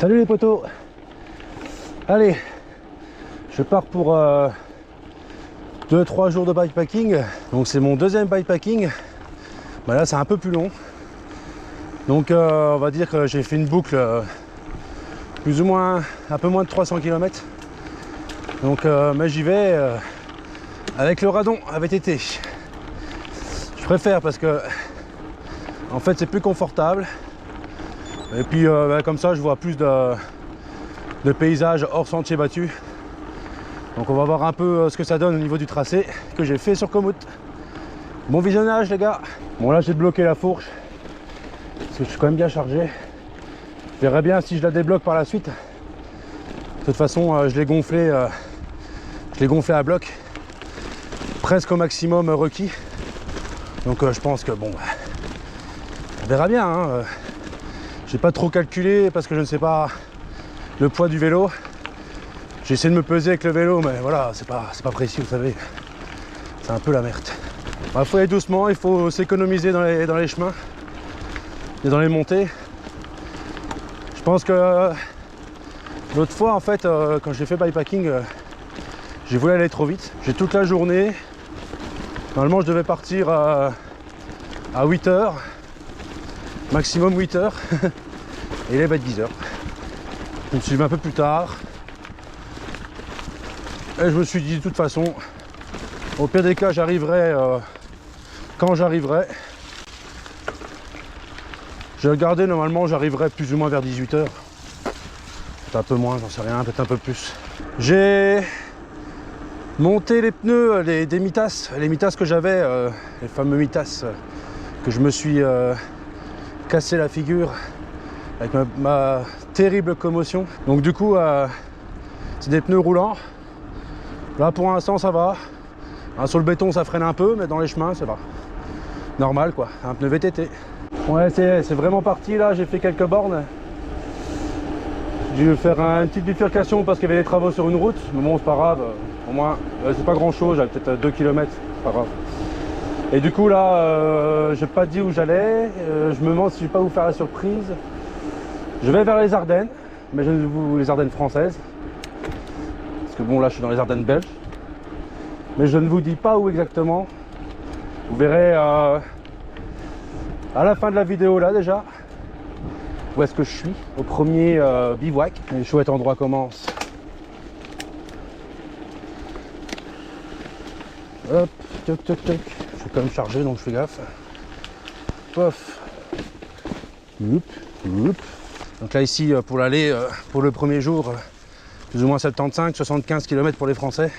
Salut les potos. Allez, je pars pour 2-3 jours de bikepacking. Donc c'est mon deuxième bikepacking. Bah là c'est un peu plus long. Donc on va dire que j'ai fait une boucle plus ou moins un peu moins de 300 km. Donc mais j'y vais avec le radon avec été. Je préfère parce que en fait c'est plus confortable. Et puis comme ça je vois plus de paysages hors sentier battu. Donc on va voir un peu ce que ça donne au niveau du tracé que j'ai fait sur Komoot. Bon visionnage les gars. Bon là j'ai bloqué la fourche parce que je suis quand même bien chargé. Je verrai bien si je la débloque par la suite. De toute façon je l'ai gonflé à bloc presque au maximum requis. Donc je pense que bon on verra bien hein. J'ai pas trop calculé parce que je ne sais pas le poids du vélo. J'ai essayé de me peser avec le vélo, mais voilà, c'est pas précis, vous savez. C'est un peu la merde. Il faut aller doucement, il faut s'économiser dans les chemins et dans les montées. Je pense que l'autre fois, en fait, quand j'ai fait bikepacking, j'ai voulu aller trop vite. J'ai toute la journée. Normalement, je devais partir à 8 h, maximum 8 h. Et il est 10 h. Je me suis levé un peu plus tard. Et je me suis dit de toute façon, au pire des cas, j'arriverai quand j'arriverai. Je vais regarder, normalement j'arriverai plus ou moins vers 18 h. Peut-être un peu moins, j'en sais rien, peut-être un peu plus. J'ai monté les pneus des Mitas, les Mitas que j'avais, les fameux Mitas que je me suis cassé la figure avec ma terrible commotion. Donc du coup, c'est des pneus roulants. Là pour l'instant ça va. Sur le béton ça freine un peu, mais dans les chemins ça va. Normal quoi, un pneu VTT. Ouais c'est vraiment parti là, j'ai fait quelques bornes. J'ai dû faire une petite bifurcation parce qu'il y avait des travaux sur une route. Mais bon c'est pas grave, au moins c'est pas grand chose, j'avais peut-être 2 km, c'est pas grave. Et du coup là, j'ai pas dit où j'allais, je me demande si je vais pas vous faire la surprise. Je vais vers les Ardennes, mais les Ardennes françaises. Parce que bon là je suis dans les Ardennes belges. Mais je ne vous dis pas où exactement. Vous verrez à la fin de la vidéo là déjà où est-ce que je suis. Au premier bivouac. Les chouettes endroits commencent. Hop, toc toc toc. Je suis quand même chargé donc je fais gaffe. Pof. Oup, oup. Donc là ici pour l'aller, pour le premier jour, plus ou moins 75 km pour les Français.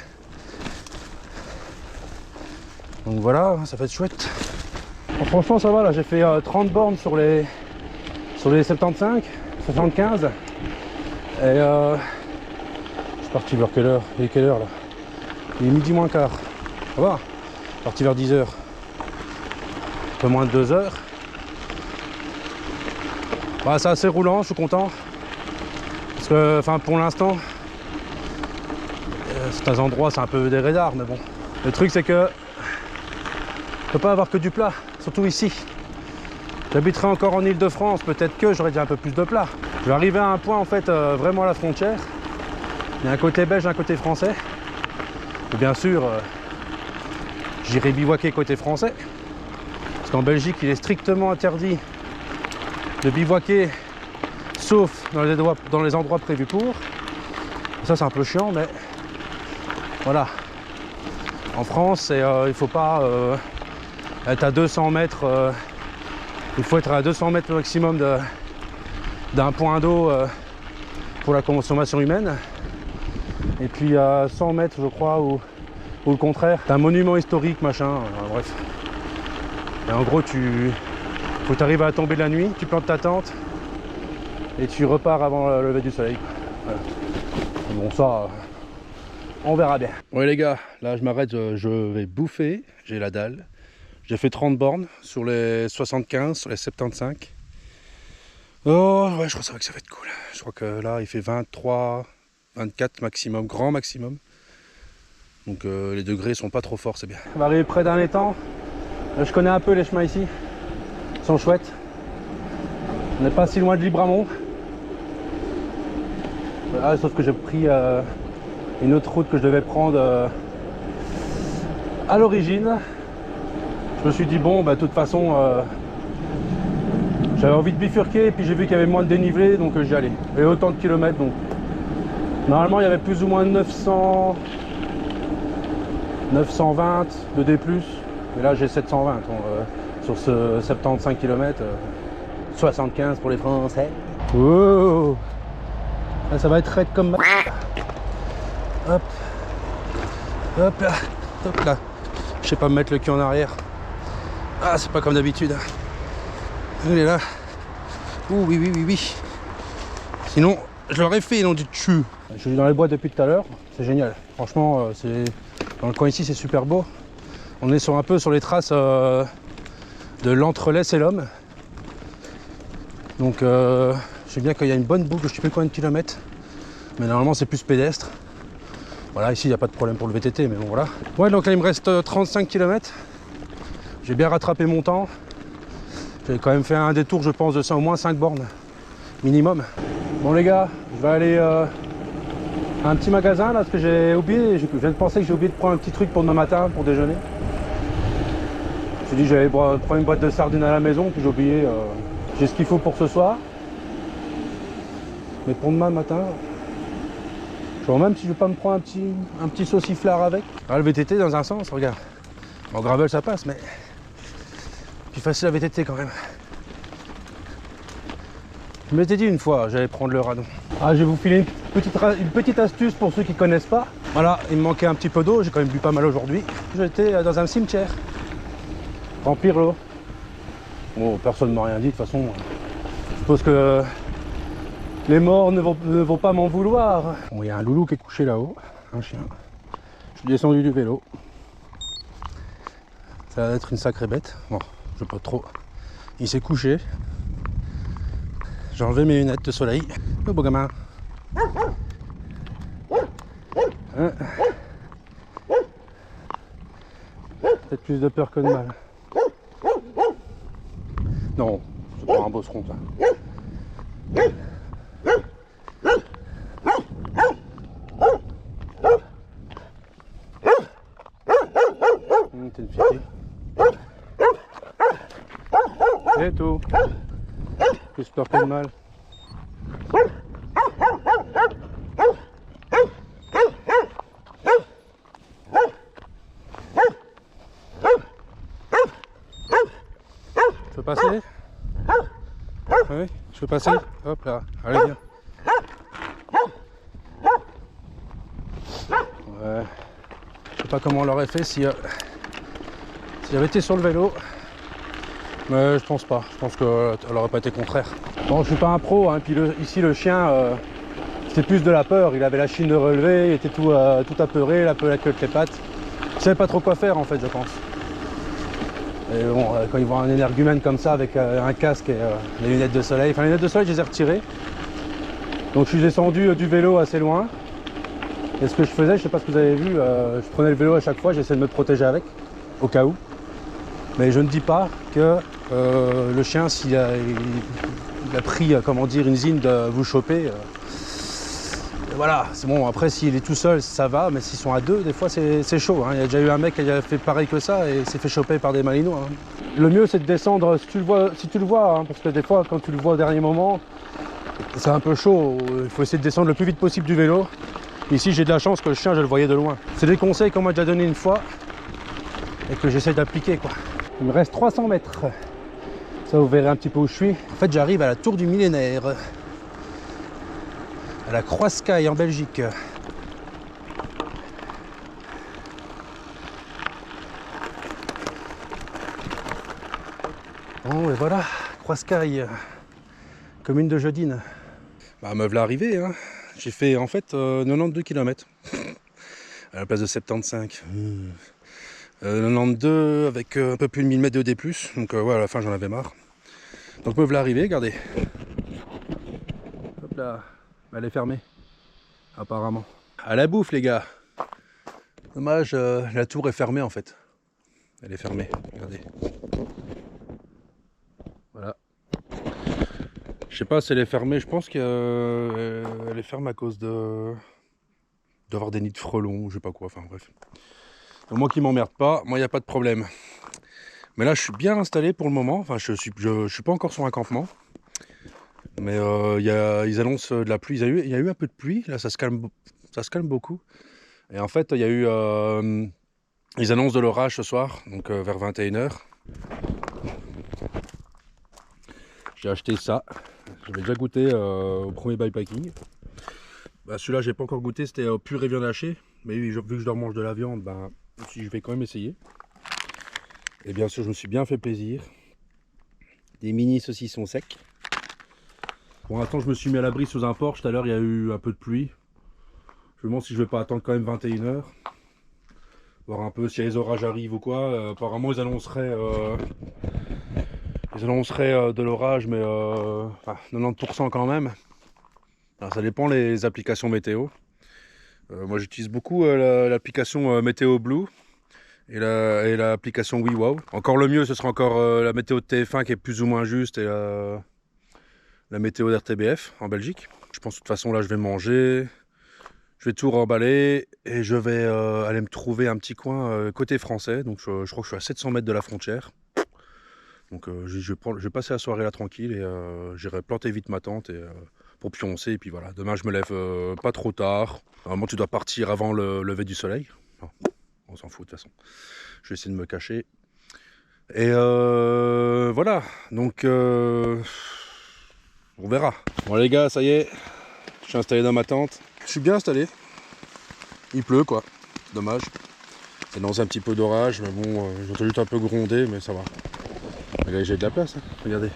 Donc voilà, ça va être chouette. Bon, franchement ça va là, j'ai fait 30 bornes sur les 75. Et je suis parti vers quelle heure? Il est quelle heure là? Il est midi moins quart. Ça va, je suis parti vers 10 h. Un peu moins de 2 h. Bah, c'est assez roulant, je suis content. Parce que enfin pour l'instant, certains endroits c'est un peu des radars, mais bon. Le truc c'est que on peut pas avoir que du plat, surtout ici. J'habiterai encore en Ile-de-France, peut-être que j'aurais déjà un peu plus de plat. Je vais arriver à un point en fait vraiment à la frontière. Il y a un côté belge, un côté français. Et bien sûr, j'irai bivouaquer côté français. Parce qu'en Belgique, il est strictement interdit de bivouaquer, sauf dans les endroits prévus pour. Ça c'est un peu chiant, mais voilà. En France, il faut pas être à 200 mètres. Il faut être à 200 mètres maximum d'un point d'eau pour la consommation humaine. Et puis à 100 mètres, je crois, ou le contraire, d'un monument historique, machin. Bref. Et en gros, faut t'arriver à tomber de la nuit, tu plantes ta tente et tu repars avant le lever du soleil. Voilà. Bon, ça, on verra bien. Ouais les gars, là je m'arrête, je vais bouffer, j'ai la dalle. J'ai fait 30 bornes sur les 75, sur les 75. Oh ouais, je crois que ça va être cool. Je crois que là il fait 23, 24 maximum, grand maximum. Donc les degrés sont pas trop forts, c'est bien. On va arriver près d'un étang. Je connais un peu les chemins ici. Ils sont chouettes. On n'est pas si loin de Libramont. Ah, sauf que j'ai pris une autre route que je devais prendre à l'origine. Je me suis dit bon, bah de toute façon j'avais envie de bifurquer et puis j'ai vu qu'il y avait moins de dénivelé, donc j'y allais. Et autant de kilomètres, donc normalement il y avait plus ou moins 900 920 de D+, mais là j'ai 720 sur ce 75 km, 75 pour les Français. Oh, là, ça va être raide comme hop, hop là, hop là. Je sais pas me mettre le cul en arrière. Ah, c'est pas comme d'habitude. Il est là. Ouh, oui, oui, oui, oui. Sinon, je l'aurais fait, ils ont dit tchu. Je suis dans les bois depuis tout à l'heure. C'est génial. Franchement, c'est dans le coin ici, c'est super beau. On est un peu sur les traces de l'Entrelaisse et l'Homme. Donc, je sais bien qu'il y a une bonne boucle. Je sais plus combien de kilomètres. Mais normalement, c'est plus pédestre. Voilà, ici, il n'y a pas de problème pour le VTT, mais bon, voilà. Ouais, donc là, il me reste 35 km. J'ai bien rattrapé mon temps. J'ai quand même fait un détour, je pense, de ça au moins 5 bornes minimum. Bon les gars, je vais aller à un petit magasin là, parce que j'ai oublié, je viens de penser que j'ai oublié de prendre un petit truc pour demain matin, pour déjeuner. Je me suis dit que j'allais prendre une boîte de sardines à la maison, puis j'ai oublié, j'ai ce qu'il faut pour ce soir. Mais pour demain matin, je vois même si je vais pas me prendre un petit sauciflard avec. Ah, le VTT dans un sens, regarde. En gravel ça passe, mais plus facile à VTT quand même. Je m'étais dit une fois, j'allais prendre le radon. Ah, je vais vous filer une petite astuce pour ceux qui ne connaissent pas. Voilà, il me manquait un petit peu d'eau, j'ai quand même bu pas mal aujourd'hui. J'étais dans un cimetière, remplir l'eau. Bon, personne ne m'a rien dit, de toute façon. Je suppose que les morts ne vont pas m'en vouloir. Bon, il y a un loulou qui est couché là-haut, un chien. Je suis descendu du vélo. Ça va être une sacrée bête. Bon, je peux pas trop. Il s'est couché. J'ai enlevé mes lunettes de soleil. Le beau gamin. Hein. Peut-être plus de peur que de mal. Non, c'est pas un bosseron ça. T'es une fille. Et tout. Plus peur que de mal. Je peux passer? Oui, je peux passer? Hop là, allez viens. Ouais. Je sais pas comment on l'aurait fait si j'avais été sur le vélo. Mais je pense pas, je pense qu'elle aurait pas été contraire. Bon, je suis pas un pro, hein. Puis ici le chien, c'était plus de la peur. Il avait la chine de relever, il était tout apeuré, la queue avec les pattes. Il savait pas trop quoi faire en fait, je pense. Et bon, quand il voit un énergumène comme ça avec un casque et les lunettes de soleil, enfin les lunettes de soleil je les ai retirées. Donc je suis descendu du vélo assez loin. Et ce que je faisais, je sais pas ce que vous avez vu, je prenais le vélo à chaque fois, j'essayais de me protéger avec, au cas où. Mais je ne dis pas que le chien, s'il a pris, comment dire, une zine de vous choper, voilà, c'est bon. Après, s'il est tout seul, ça va, mais s'ils sont à deux, des fois, c'est chaud. Hein. Il y a déjà eu un mec qui a fait pareil que ça et s'est fait choper par des malinois. Hein. Le mieux, c'est de descendre si tu le vois, hein, parce que des fois, quand tu le vois au dernier moment, c'est un peu chaud. Il faut essayer de descendre le plus vite possible du vélo. Ici, j'ai de la chance que le chien, je le voyais de loin. C'est des conseils qu'on m'a déjà donné une fois et que j'essaie d'appliquer, quoi. Il me reste 300 mètres. Ça, vous verrez un petit peu où je suis. En fait, j'arrive à la tour du millénaire. À la Croix-Sky en Belgique. Bon, et voilà, Croix-Sky, commune de Jeudine. Bah, me voilà arrivé, hein. J'ai fait en fait 92 km à la place de 75. 92 avec un peu plus de 1000 mètres de D+, donc ouais, à la fin j'en avais marre. Donc me voilà arrivé, regardez. Hop là, elle est fermée, apparemment. À la bouffe les gars. Dommage, la tour est fermée en fait. Elle est fermée, regardez. Voilà. Je sais pas si elle est fermée, je pense qu'elle est fermée à cause d'avoir des nids de frelons, je sais pas quoi, enfin bref. Donc, moi qui m'emmerde pas, moi il n'y a pas de problème. Mais là je suis bien installé pour le moment, enfin je suis pas encore sur un campement. Mais ils annoncent de la pluie, il y a eu un peu de pluie, là ça se calme beaucoup. Et en fait il y a eu, ils annoncent de l'orage ce soir, donc vers 21h. J'ai acheté ça, j'avais déjà goûté au premier bikepacking. Bah, celui-là j'ai pas encore goûté, c'était pur et viande hachée. Mais vu que je dois manger de la viande, ben, je vais quand même essayer. Et bien sûr je me suis bien fait plaisir. Des mini saucissons secs. Pour l'instant je me suis mis à l'abri sous un porche, tout à l'heure il y a eu un peu de pluie. Je me demande si je vais pas attendre quand même 21h. Voir un peu si les orages arrivent ou quoi. Apparemment ils annonceraient de l'orage, mais enfin, 90% quand même. Alors, ça dépend les applications météo. Moi j'utilise beaucoup l'application Météo Blue et l'application WeWow. Encore le mieux ce sera encore la météo de TF1 qui est plus ou moins juste et la météo d'RTBF en Belgique. Je pense de toute façon là je vais manger. Je vais tout remballer et je vais aller me trouver un petit coin côté français. Donc je crois que je suis à 700 mètres de la frontière. Donc je vais passer la soirée là tranquille et j'irai planter vite ma tente pour pioncer. Et puis voilà, demain je me lève pas trop tard. Normalement tu dois partir avant le lever du soleil. Enfin, on s'en fout de toute façon. Je vais essayer de me cacher. Et voilà, donc on verra. Bon les gars, ça y est, je suis installé dans ma tente. Je suis bien installé. Il pleut quoi, dommage. Ça lance un petit peu d'orage, mais bon, j'entends juste un peu gronder, mais ça va. Mais là j'ai de la place, hein. Regardez.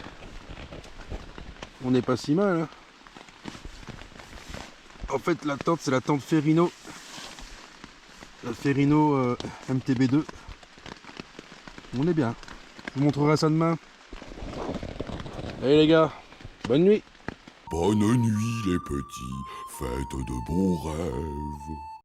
On n'est pas si mal. Hein. En fait la tente c'est la tente Ferrino. La Ferrino MTB2. On est bien. Je vous montrerai ça demain. Allez les gars, bonne nuit. Bonne nuit les petits, faites de bons rêves.